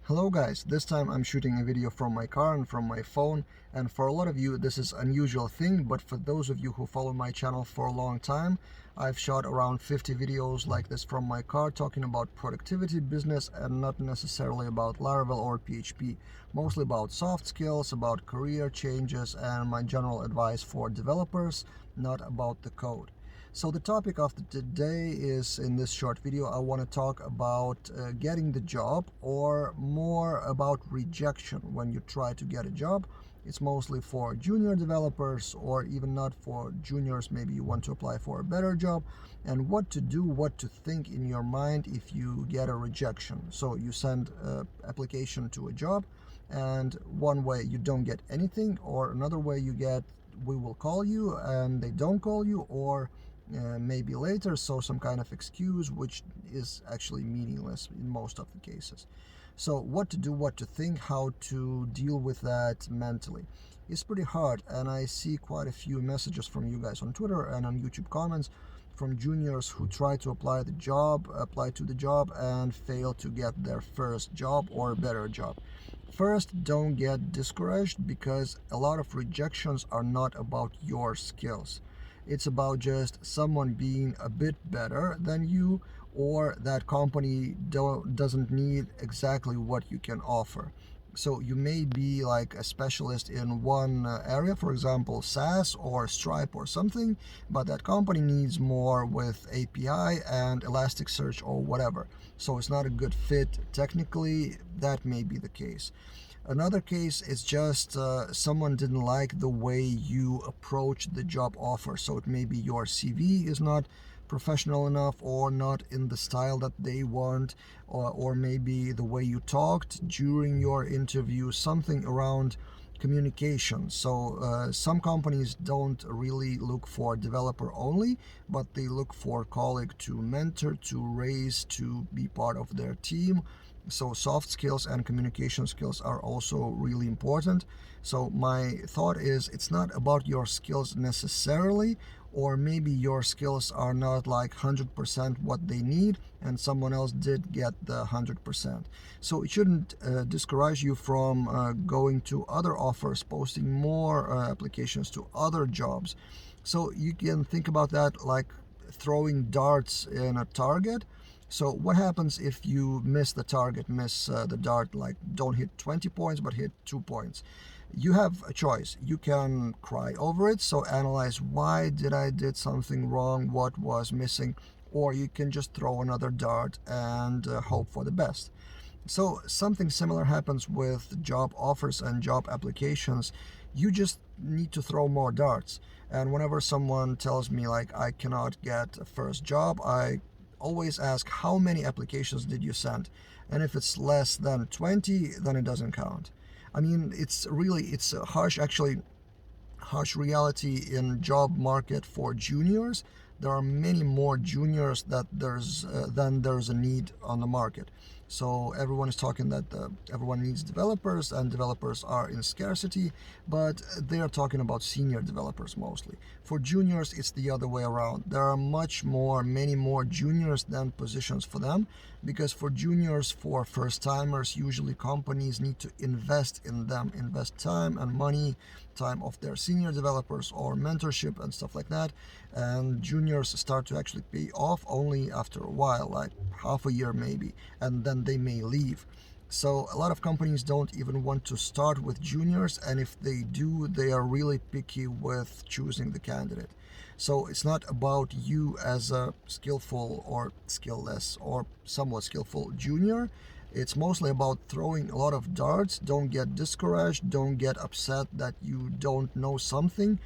Hello guys, this time I'm shooting a video from my car and from my phone, and for a lot of you this is an unusual thing, but for those of you who follow my channel for a long time, I've shot around 50 videos like this from my car talking about productivity, business, and not necessarily about Laravel or PHP, mostly about soft skills, about career changes, and my general advice for developers, not about the code. So the topic of today is, in this short video, I want to talk about getting the job, or more about rejection when you try to get a job. It's mostly for junior developers, or even not for juniors. Maybe you want to apply for a better job, and what to do, what to think in your mind if you get a rejection. So you send an application to a job, and one way you don't get anything, or another way you get, we will call you, and they don't call you, or maybe later, so some kind of excuse which is actually meaningless in most of the cases. So what to do, what to think, how to deal with that mentally. It's pretty hard, and I see quite a few messages from you guys on Twitter and on YouTube comments from juniors who try to apply to the job and fail to get their first job or a better job. First, don't get discouraged, because a lot of rejections are not about your skills. It's about just someone being a bit better than you, or that company doesn't need exactly what you can offer. So you may be like a specialist in one area, for example SAS or Stripe or something, but that company needs more with API and Elasticsearch or whatever, so it's not a good fit technically. That may be the case. Another case is just someone didn't like the way you approach the job offer. So it may be your CV is not professional enough, or not in the style that they want, or maybe the way you talked during your interview, something around communication. So some companies don't really look for developer only, but they look for colleague to mentor, to raise, to be part of their team. So soft skills and communication skills are also really important. So my thought is, it's not about your skills necessarily, or maybe your skills are not like 100% what they need, and someone else did get the 100%. So it shouldn't discourage you from going to other offers, posting more applications to other jobs. So you can think about that like throwing darts in a target. So what happens if you miss the target, miss the dart, like don't hit 20 points but hit 2 points? You have a choice. You can cry over it, so analyze, why did something wrong, what was missing, or you can just throw another dart and hope for the best. So something similar happens with job offers and job applications. You just need to throw more darts. And whenever someone tells me like I cannot get a first job, I always ask, how many applications did you send? And if it's less than 20, then it doesn't count. I mean, it's a harsh reality in job market for juniors. There are many more juniors than there's a need on the market. So everyone is talking that everyone needs developers, and developers are in scarcity, but they are talking about senior developers mostly. For juniors, it's the other way around. There are many more juniors than positions for them, because for juniors, for first timers, usually companies need to invest in them, invest time and money, time of their senior developers or mentorship and stuff like that. And juniors start to actually pay off only after a while, like half a year maybe, and then they may leave. So a lot of companies don't even want to start with juniors, and if they do, they are really picky with choosing the candidate. So it's not about you as a skillful or skillless or somewhat skillful junior. It's mostly about throwing a lot of darts. Don't get discouraged, don't get upset that you don't know something,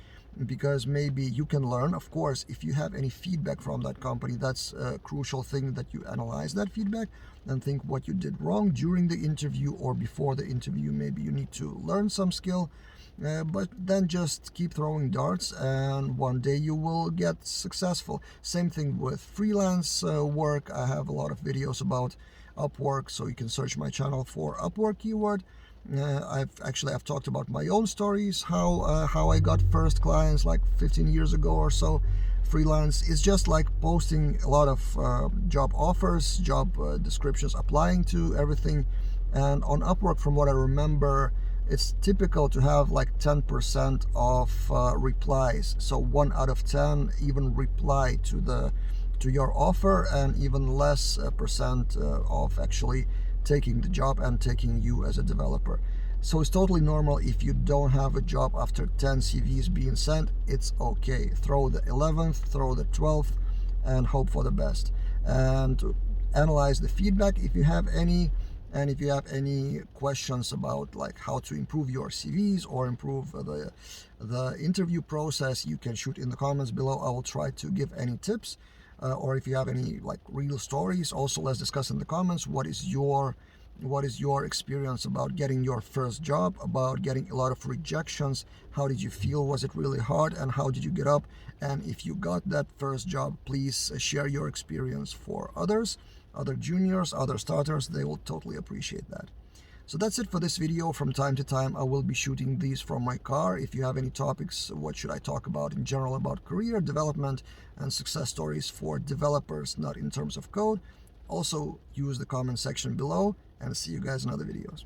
because maybe you can learn. Of course, if you have any feedback from that company, that's a crucial thing, that you analyze that feedback and think what you did wrong during the interview or before the interview. Maybe you need to learn some skill, but then just keep throwing darts, and one day you will get successful. Same thing with freelance work. I have a lot of videos about Upwork, so you can search my channel for Upwork keyword. I've talked about my own stories, how I got first clients like 15 years ago or so. Freelance is just like posting a lot of job offers, job descriptions, applying to everything, And on Upwork, from what I remember, it's typical to have like 10% of replies. So 1 out of 10 even reply to your offer, and even less percent of actually taking the job and taking you as a developer. So it's totally normal if you don't have a job after 10 CVs being sent. It's okay. Throw the 11th, throw the 12th, and hope for the best. And analyze the feedback if you have any. And if you have any questions about like how to improve your CVs or improve the interview process, you can shoot in the comments below. I will try to give any tips. Or if you have any like real stories, also let's discuss in the comments. What is your experience about getting your first job, about getting a lot of rejections? How did you feel? Was it really hard? And how did you get up? And if you got that first job, please share your experience for others, other juniors, other starters. They will totally appreciate that. So that's it for this video. From time to time, I will be shooting these from my car. If you have any topics, what should I talk about in general about career development and success stories for developers, not in terms of code, also use the comment section below, and see you guys in other videos.